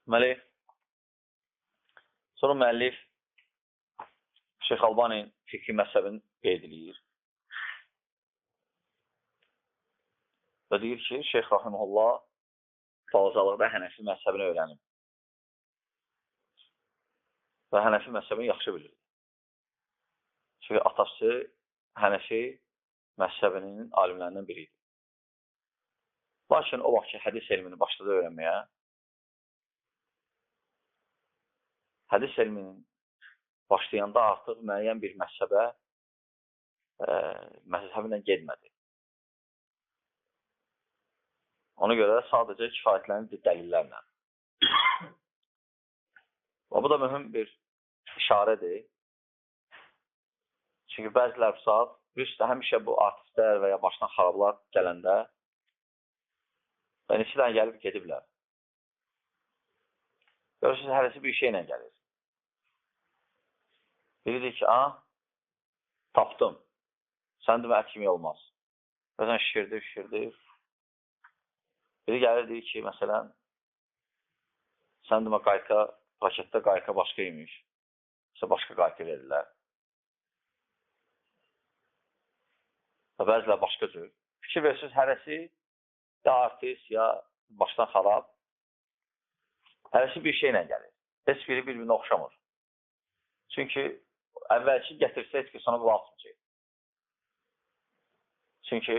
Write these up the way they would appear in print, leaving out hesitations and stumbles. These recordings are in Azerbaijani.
Deməli, sonra müəllif Şeyx Albani fikri məzhəbini qeyd edir. Və deyir ki, Şeyx Rahimullah balacalıqda Hənəfi məzhəbini öyrənib. Və Hənəfi məzhəbini yaxşı bilir. Çünki atası Hənəfi məzhəbinin alimlərindən biridir. Lakin o vaxt ki, hədis elmini başladı öyrənməyə, hədis elminin başlayanda artıq müəyyən bir məzhəblə getmədi. Ona görə sadəcə kifayətlənir dəlillərlə. Və bu da mühüm bir işarədir. Çünki bəzilər saat, həmişə bu artistlər və ya başdan xarablar gələndə və neçədən gəlib gediblər. Görürsünüz, hərəsi bir şeylə gəlir. Biri deyir ki, tapdım. Sən demə, ət kimi olmaz. Bəzən şişirdi. Biri gəlir, deyir ki, məsələn, sən demə, paketdə qayqa başqa imiş. İşte başqa qayqa verirlər. Və bəzilər başqa cür. Fikir versiniz, hərəsi ya artist, ya başdan xarab. Hərəsi bir şeylə gəlir. Heç biri bir-birinə oxşamır. Çünki əvvəlki gətirsə heç ki, sonra qulaq tutacaq. Çünki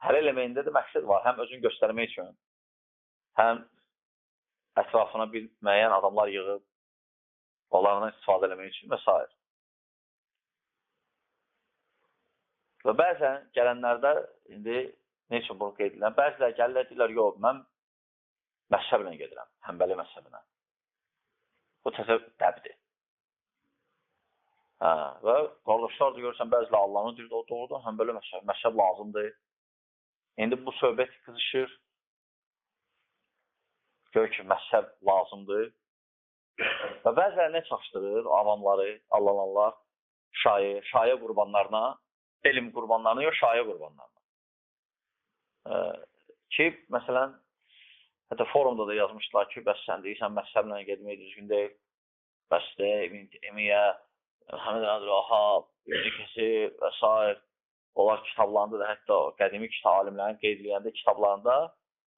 hər elemeyində də məqsəd var. Həm özünü göstərmək üçün, həm ətrafına bir müəyyən adamlar yığıb, onlardan istifadə eləmək üçün və s. Və bəzən gələnlərdə, indi nə üçün bunu qeyd edirəm? Bəzilər gəlirlər, deyirlər, yox, mən məzhəblə gedirəm, Həmbəli məzhəbinə. Bu təsəvvür dəbdir. Və qardaşlar da görürsən, bəzilər Allahını deyir, o doğrudan Həmbəli məzhəb lazımdır. İndi bu söhbət qızışır. Gör ki, məzhəb lazımdır. Və bəzilər nə çalışdırır? Avamları, allananlar, şayə qurbanlarına, elm qurbanlarına, yox, şayə qurbanlarına. Ki, məsələn, hətta forumda da yazmışlar ki, bəs sən deyirsən, məzhəblə gedmək düzgün deyil. Bəs də, Emiyyə, Həməd Əbdülvahhab, İbn Kəsir və s. Onlar kitablarında da, hətta qədimi alimlərin qeyd ediləyəndə kitablarında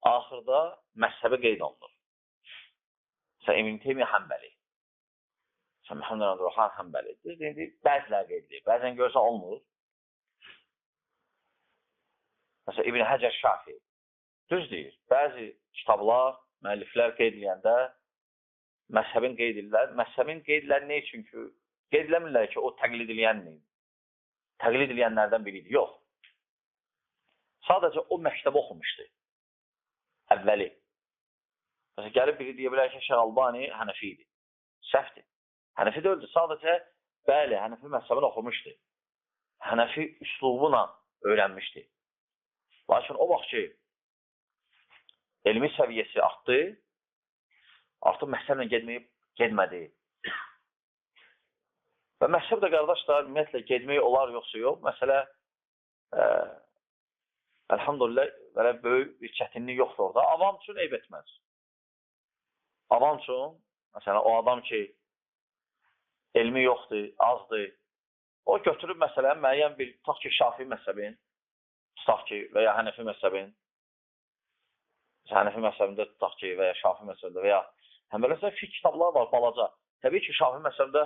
axırda məzhəbə qeyd olunur. Sən İbn Teymiyyə Həmbəli. Sən Məhəmməd Əbdülvahhab Həmbəli. İndi bəzilər qeyd edilir. Bəzən görsən olmur. Məsələn, İbn Həcər Şafi. Düz deyir. Bəzi kitablar, müəlliflər qeyd ediləyəndə məzhəbin qeyd edirlər. Məzhəbin qeyd edirlər nə üçün ki, qeyd eləmirlər ki, o təqlid ediləyənlərdən biridir. Yox. Sadəcə o məktəbə oxumuşdu. Əvvəli. Məsələn, gəlib biri deyə bilər ki, Şeyx Albani Hənəfi idi. Səhvdir. Hənəfi də öldü. Sadəcə, bəli, Hənəfi məzhəbini oxumuşdu. Hənəfi üslubuna öyrənmişdi. Lakin o vaxt ki, elmi səviyyəsi artdı, artıq məzhəblə getmədi. Və məzhəb də qardaşlar, ümumiyyətlə, gedmək olar yoxsa yox. Məsələ, əlhamdülillah, belə böyük bir çətinlik yoxdur orada. Avam üçün eyb etməz. Avam üçün, məsələn, o adam ki, elmi yoxdur, azdır, o götürüb, məsələn, müəyyən bir, tutaq ki, Şafi məzhəbin, tutaq ki, və ya Hənəfi məzhəbin, Hənəfi məzhəbində tutaq ki, və ya Şafi məzhəbində, və ya həmələsə fiqh kitablar var, balaca. Təbii ki, Şafi məzhəbində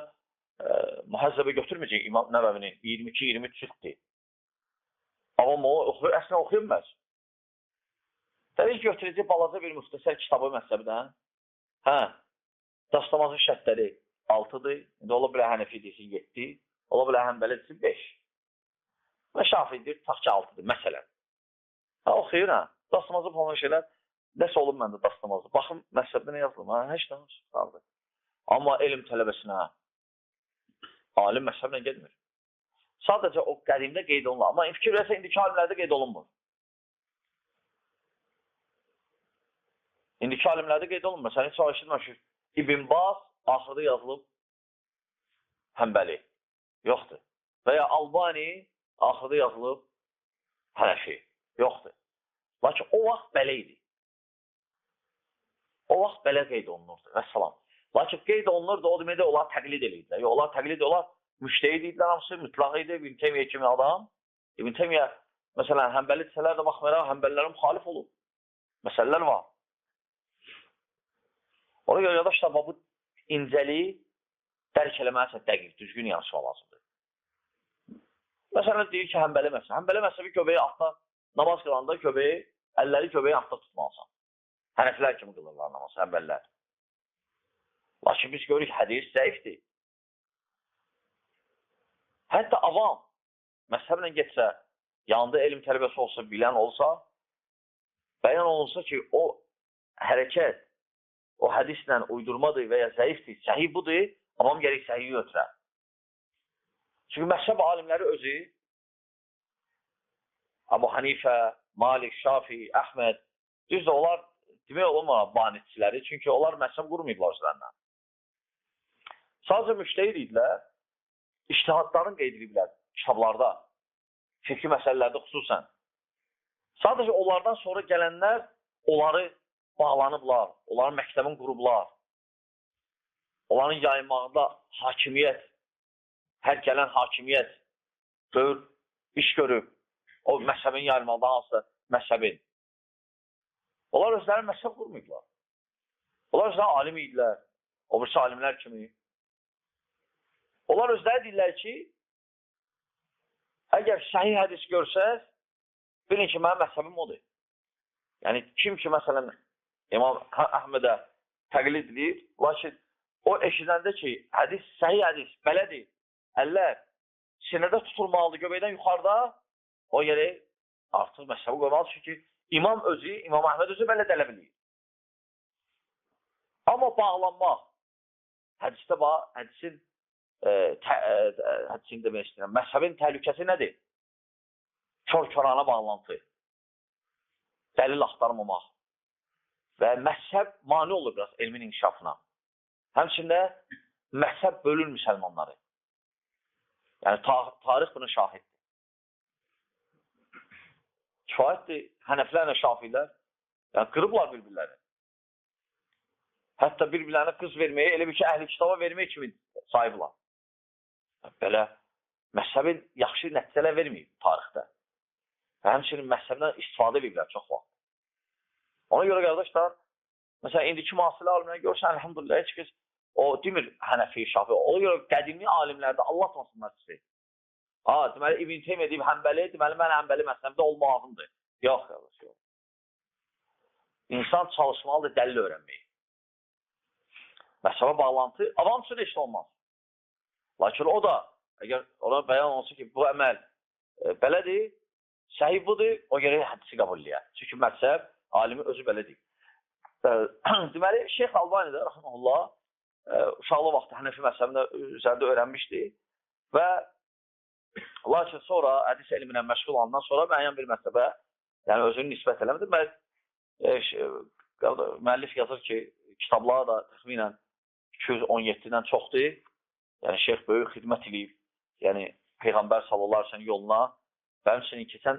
mühəzzəbə götürməyəcək İmam Nəvəvinin 22-23 cilddir. Amma o, əslində oxuyulmaz. Təbii ki, götürəcək balaca bir müxtəsər kitabı məzhəbdən. Dastamazın şərtləri 6-dır. İndi ola bilər Hənəfi deyilsin 7, ola bilər Həmbəli deyilsin 5. Və Şafi deyir, tutaq ki 6-dır, məsələn. Oxuyur, dastamazı falan şeylər, nəsə olub məndə dastamazı. Baxın, məzhəbdə nə yazılır? Heç nə çıxardı. Amma elm tələbəsinə, alim məzhəblə gedmir. Sadəcə o qədimdə qeyd olunur. Amma fikir versə, indiki alimlərdə qeyd olunmur. İndiki alimlərdə qeyd olunmur. Məsələn, heç çalışdırma ki, İbn Baz axırda yazılıb Həmbəli. Yoxdur. Və ya Albani axırda yazılıb Hənəfi. Yoxdur. Lakin o vaxt belə idi. O O vaxt belə qeyd olunurdu. Vəssalam. Lakin qeyd olunurdu, o deməkdə onlar təqlid edirdilər. Yox, onlar təqlid ediyorlar, müştəhid idilər hamısı, mütlaq idi. İbn Teymiyyə kimi adam. İbn Teymiyyə, məsələn, həmbəli desələr də baxmayaraq, həmbəlilərə müxalif olub. Məsələlər var. Ona görə qardaşlar, bu incəliyi dərk eləməlisə dəqiq, düzgün yanaşma lazımdır. Məsələn, deyir ki, həmbəli məsələ. Həmbəli məsələ göbeyi altda, namaz qılanda göbeyi, əlləri göbeyi altda tutmalısan. Hənəflər kimi qılırlar namazı, həmbəlilər. Lakin biz görürük, hədis zəifdir. Hətta avam, məzhəblə getsə, yanında elm tələbəsi olsa, bilən olsa, bəyan olunsa ki, o hərəkət, o hədislə uydurmadır və ya zəifdir, səhih budur, avam gərək səhiyi ötürər. Çünki məzhəb alimləri özü, Abu Hanifə, Malik, Şafi, Əhməd, düzdür, onlar demək olmur banitçiləri, çünki onlar məzhəb qurmayıblar özlərindən. Sadəcə müştəhid idilər, İctihadların qeyd ediblər kitablarda, fikri məsələlərdə xüsusən. Sadəcə onlardan sonra gələnlər onları bağlanıblar, onların məktəbin qurublar. Onların yaymağında hakimiyyət, hər gələn hakimiyyət iş görüb, o məzhəbin yaymağında hansısa məzhəbin. Onlar özləri məzhəb qurmayıblar. Onlar özləri alim idilər, o birisi alimlər kimi. Onlar özləri deyirlər ki, əgər səhih hədis görsəz, bilin ki, mənim məzhəbim odur. Yəni, kim ki, məsələn, İmam Əhmədə təqlid edir, lakin o eşidəndə ki, hədis, səhih hədis, belədir, əllər sinədə tutulmalıdır, göbəkdən yuxarıda, o yeri artıq məzhəbi qoymalıdır, çünki İmam Əhməd özü belə tələb edir. Amma bağlanmaq, hədisdə bax, hədisin demək istəyirəm, məzhəbin təhlükəsi nədir? Kör-körana bağlantı, dəlil axtarmamaq və məzhəb mane olur biraz elmin inkişafına. Həmçində məzhəb bölür müsəlmanları. Yəni, tarix buna şahiddir. Kifayətdir, Hənəflərlə Şafilər, yəni qırıblar bir-birləri. Hətta bir-birlərinə qız verməyə, elə bir ki, əhl-i kitaba vermək kimi sahiblər. Belə məzhəbin yaxşı nəticələr verməyib tarixdə. Və həmçinin məzhəbdən istifadə ediblər çox vaxt. Ona görə qardaşlar, məsələn, indiki müasirə alimləri görürsən, əlhamdülillah, heç kəs o demir Hənəfi, Şafi. Ona görə qədimi alimlərdə Allah tanısınlar sizi. Deməli, İbn Teymiyyə deyib həmbəli, deməli, mən həmbəli məzhəbdə olmağımdır. Yox, qardaş, yox. İnsan çalışmalıdır dəlil öyrənməyi. Məzhəbə bağlantı, avam üçün heç olmaz. Lakin o da, əgər ona bəyan olsa ki, bu əməl belədir, səhih budur, o görə hədisi qəbul edir. Çünki məzhəb, alimi özü belədir. Deməli, Şeyx Albani də, rəhməhullah, uşaqlı vaxtı Hənəfi məzhəbində üzərində öyrənmişdi və lakin sonra hədis elminə məşğul olandan sonra müəyyən bir məzhəbə, yəni özünü nisbət eləmədi. Müəllif yazır ki, kitabları da təxminən 217-dən çoxdur. Yəni, şeyx böyük xidmət edib, yəni Peyğəmbər sallallahu əleyhi və səlləm yoluna və həmçinin keçən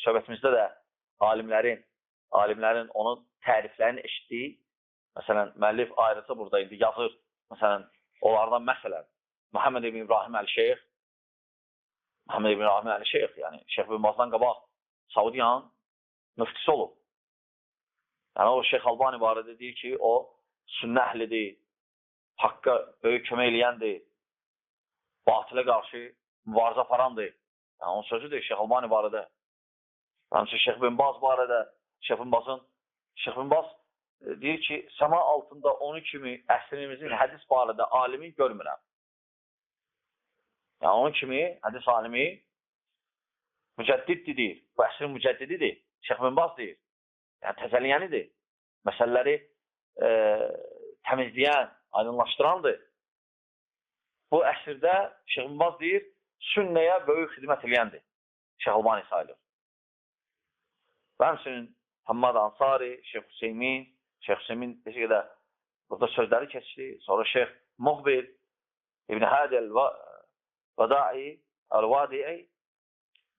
söhbətimizdə də alimlərin onun təriflərini eşitdiyi, məsələn, müəllif ayrıca burada indi yazır, məsələn, onlardan məsələn, Muhammed ibn İbrahim Əl-Şeyx, yəni Şeyx bin Bazdan qabaq Saudiyanın müftisi olub. Yəni, o Şeyx Albani barədə deyir ki, o sünnə əhlidir, haqqa böyük kömək eləyəndir, batilə qarşı mübarizə aparandır. Yəni, onun sözüdür Şeyx Albani barədə. Həmçinin Şeyx bin Baz barədə, Şeyx bin Baz deyir ki, səma altında onu kimi əsrimizin hədis barədə alimi görmürəm. Yəni, onun kimi hədis alimi mücəddiddir deyir. Bu əsrin mücəddididir. Şeyx bin Baz deyir. Yəni, təzəliyənidir. Məsələləri təmizləyən, aydınlaşdırandır. Bu əsrdə Şeyx bin Baz deyir, sünnəyə böyük xidmət eləyəndir. Şeyx Albani sayılır. Və həmçinin Həmmad Ansari, Şeyx Hüseymin desə qədər burada sözləri keçdi. Sonra Şeyx Muhbir, İbn Hədəl Vədai, Əl-Vadi'i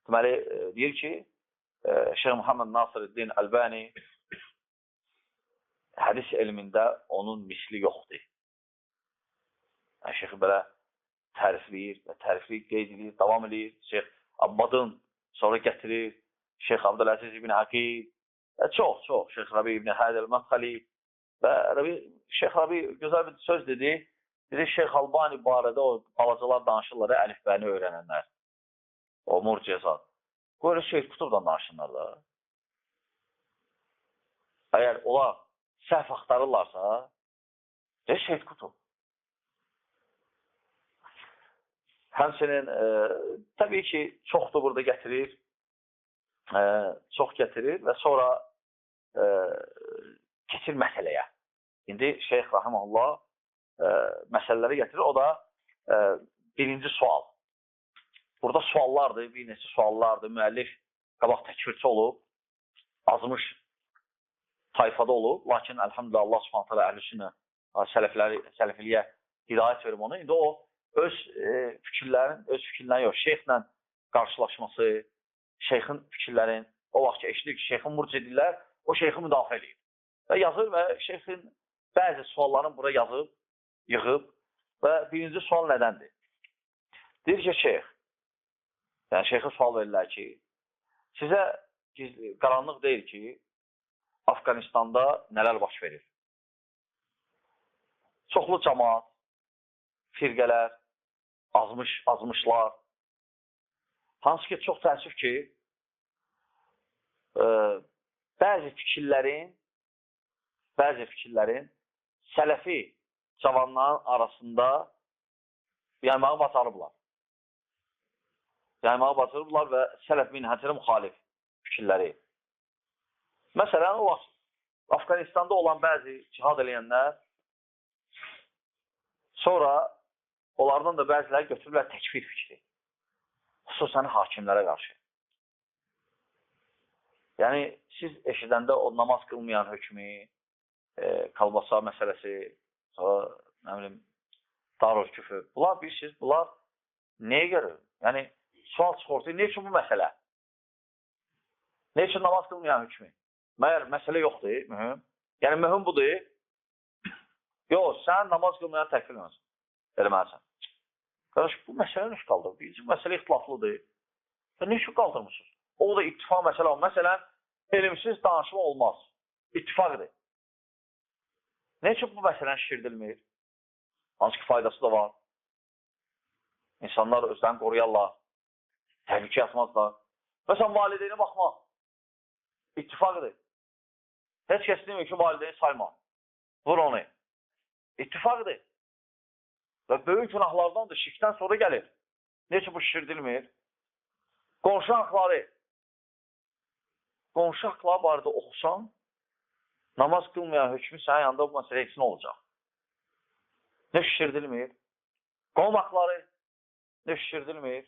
deməli, deyir ki, Şeyx Muhammed Nasirəddin Əlbani hədis elmində onun misli yoxdur. Yəni, şeyxi belə tərifləyir və tərifləyir, qeyd edir, davam edir. Şeyx Abbadın sonra gətirir. Şeyx Abdüləziz ibn Aqil, çox, Şeyx Rabi ibn Hədəl Mədxəli və Şeyx Rabi gözəl bir söz dedi. Dedi, Şeyx Albani barədə o balacalar danışırlar, əlifbəni öyrənənlər. O murcizat. Qoyur, Şeyx Qutubdan danışırlar da. Əgər onlar səhv axtarırlarsa, Şeyx Qutub. Həmçinin, təbii ki, çoxdur burada gətirir. Çox gətirir və sonra keçir məsələyə. İndi Şeyx Rahiməhullah məsələləri gətirir. O da birinci sual. Burada suallardır, bir neçə suallardır. Müəllif qabaq təkfirçi olub, azmış tayfada olub. Lakin, əlhamdülillah, Allah subhanət hələ əhlüsünə, sələfiliyə hidayət verim onu. İndi o, öz fikirlərin yox, şeyxlə qarşılaşması, şeyxin fikirlərin, o vaxt ki, eşidir ki, şeyxin murcidirlər, o şeyxi müdafiə edir. Və yazır və şeyxin bəzi suallarını bura yazıb, yığıb və birinci sual nədəndir? Deyir ki, şeyx, yəni şeyxə sual verirlər ki, sizə qaranlıq deyil ki, Afqanistanda nələr baş verir? Çoxlu cəmaat, firqələr, azmışlar. Hansı ki, çox təəssüf ki, bəzi fikirlərin sələfi cavanların arasında yaymağı bacarıblar. Və sələf minhəcərə müxalif fikirləri. Məsələn, o vaxt Afqanistanda olan bəzi cihad eləyənlər sonra onlardan da bəziləri götürürlər təkfir fikri. Xüsusən hakimlərə qarşı. Yəni, siz eşidəndə o namaz qılmayan hökmü, kalbasa məsələsi, sonra, nə bilim, darur küfür. Bunlar bilirsiniz, bunlar nəyə görə? Yəni, sual çıxortayı, nə üçün bu məsələ? Nə üçün namaz qılmayan hökmü? Məyər, məsələ yoxdur, mühüm. Yəni, mühüm budur. Yox, sən namaz qılmayan təkfir eləməlisən. Qardaş, bu məsələ nə üçün qaldırır? Birinci məsələ ixtilaflıdır. Nə üçün qaldırmışsınız? O da ittifaq məsələ olmaz. Məsələn, elmsiz danışma olmaz. İttifaqdır. Nə üçün bu məsələni şişirdilmir? Hansı ki, faydası da var. İnsanlar özlərini qoruyarlar. Təhlükə yatmazlar. Məsələn, valideyni baxmaq. İttifaqdır. Heç kəs demir ki, valideyni sayma. Vur onu. İttifaqdır. Və böyük günahlardan da şirkdən sonra gəlir. Nə üçün bu şişirdilmir? Qonşu haqları. Qonşu haqları barədə oxusan, namaz qılmayan hökmü sənin yanında bu məsələ eksin olacaq. Nə şişirdilmir? Qovm haqları nə şişirdilmir?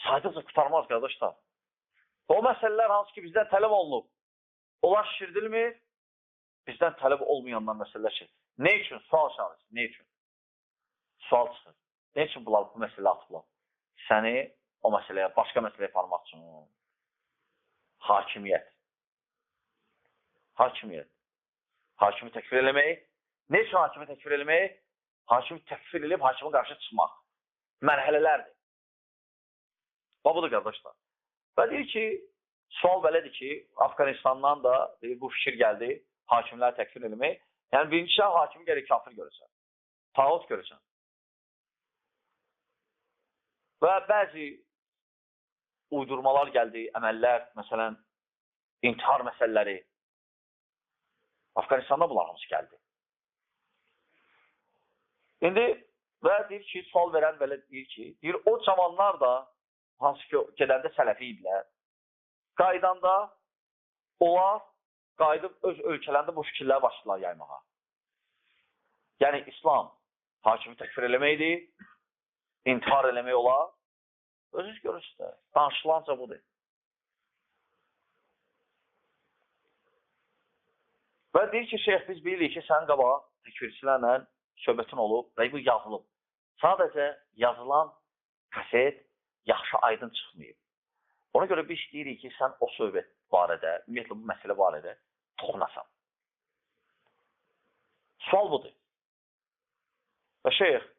Saydıqca qutarmaz, qardaşlar. O məsələlər hansı ki, bizdən tələb olunub. Onlar şişirdilmir, bizdən tələb olmayanlar məsələlər şişirdilmir. Nə üçün? Sual şahısı. Nə üçün? Sual çıxır. Nə üçün bunlar bu məsələ atıblar? Səni o məsələyə, başqa məsələyə parmaq üçün. Hakimiyyət. Hakimi təkfir eləmək. Nə üçün hakimi təkfir eləmək? Hakimi təkfir eləyib, hakimin qarşı çıxmaq. Mərhələlərdir. Budur, qardaşlar. Və deyir ki, sual belədir ki, Afqanistandan da bu fikir gəldi, hakimləri təkfir eləmək. Yəni, birinci şah hakimi gəlir kafir görürsən. Tağut görürsən. Və bəzi uydurmalar gəldi, əməllər, məsələn, intihar məsələləri. Afqanistanda bunlar hamısı gəldi. İndi, və deyir ki, sual verən belə deyir ki, o cavanlar da, hansı ki, gedəndə sələfi idilər, qaydanda onlar qayıdıb öz ölkələrində bu fikirləri başladılar yaymağa. Yəni, İslam hakimi təkfir eləməkdir, intihar eləmək olar. Özünüz görürsünüz də, danışılanca budur. Və deyir ki, şeyx, biz bilirik ki, sənin qabağa təkfirçilərlə söhbətin olub və bu yazılıb. Sadəcə yazılan kaset yaxşı aydın çıxmayıb. Ona görə biz deyirik ki, sən o söhbət, barədə, ümumiyyətlə bu məsələ barədə toxunasam. Sual budur. Və şeyx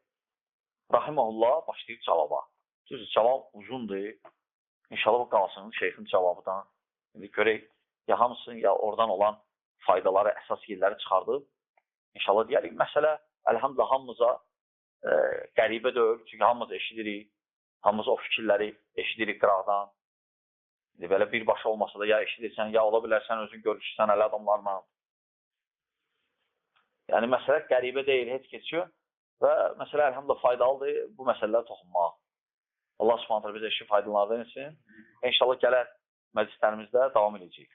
Rahiməhullah başlayır cavaba. Düzdür, cavab uzundur. İnşallah bu qalsın şeyxin cavabından. İndi görək, ya hamısını, ya oradan olan faydaları, əsas yerləri çıxardıb. İnşallah deyərik, məsələ əlhamdülillah hamımıza qəribə deyil. Çünki hamımız eşidirik, hamımız o fikirləri eşidirik qıraqdan. Belə birbaşa olmasa da ya eşidirsən, ya ola bilərsən özün görüşürsən ələ adamlarla. Yəni, məsələ qəribə deyil, heç keçiyor. Və məsələ əlhamdülillah faydalıdır bu məsələlərə toxunmaq. Allah subhanətlə bizə işi faydalardan etsin. İnşallah gələr məclislərimizdə davam edəcəyik.